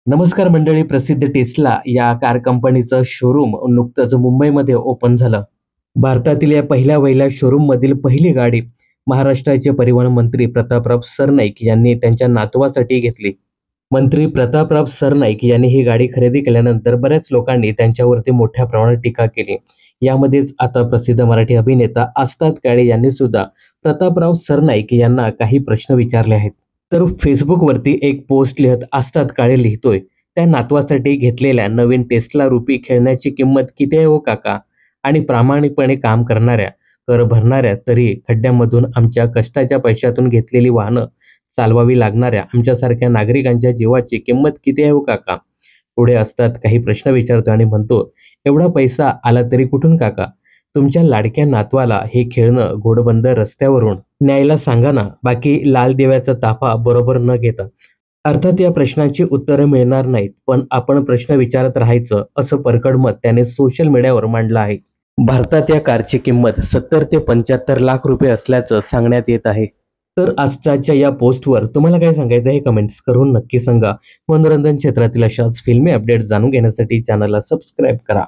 नमस्कार मंडळी. प्रसिद्ध टेस्ला या कार कंपनीचं शोरूम नुकतंच मुंबईमध्ये ओपन झालं. भारतातील या पहिल्या वहिल्या शोरूममधील पहिली गाडी महाराष्ट्राचे परिवहन मंत्री प्रतापराव सरनाईक यांनी त्यांच्या नातवासाठी घेतली. मंत्री प्रतापराव सरनाईक यांनी ही गाडी खरेदी केल्यानंतर बऱ्याच लोकांनी त्यांच्यावरती मोठ्या प्रमाणात टीका केली. यामध्येच आता प्रसिद्ध मराठी अभिनेता आस्ताद काळे यांनी सुद्धा प्रतापराव सरनाईक यांना काही प्रश्न विचारले आहेत. तर फेसबुकवरती एक पोस्ट लिहत आस्ताद काळे लिहितोय, त्या नातवासाठी घेतलेल्या नवीन टेस्ला रूपी खेळण्याची किंमत किती आहे हो काका? आणि प्रामाणिकपणे काम करणाऱ्या, कर भरणाऱ्या, तरी खड्ड्यामधून आमच्या कष्टाच्या पैशातून घेतलेली वाहनं चालवावी लागणाऱ्या आमच्यासारख्या नागरिकांच्या जीवाची किंमत किती आहे हो काका? पुढे असतात काही प्रश्न विचारतो आणि म्हणतो, एवढा पैसा आला तरी कुठून काका? तुमच्या लाडक्या नातवाला हे खेळणं घोडबंदर रस्त्यावरून न्यायला सांगा ना, बाकी लाल दिव्याचा ताफा बरोबर न घेता. अर्थात या प्रश्नांची उत्तरं मिळणार नाहीत, पण आपण प्रश्न विचारत राहायचं, असं परखड मत त्याने सोशल मीडियावर मांडलं आहे. भारतात या कारची किंमत 70 ते 75 लाख रुपये असल्याचं सांगण्यात येत आहे. तर आजच्या या पोस्टवर तुम्हाला काय सांगायचं हे कमेंट्स करून नक्की सांगा. मनोरंजन क्षेत्रातील अशाच फिल्मी अपडेट्स जाणून घेण्यासाठी चॅनलला सबस्क्राईब करा.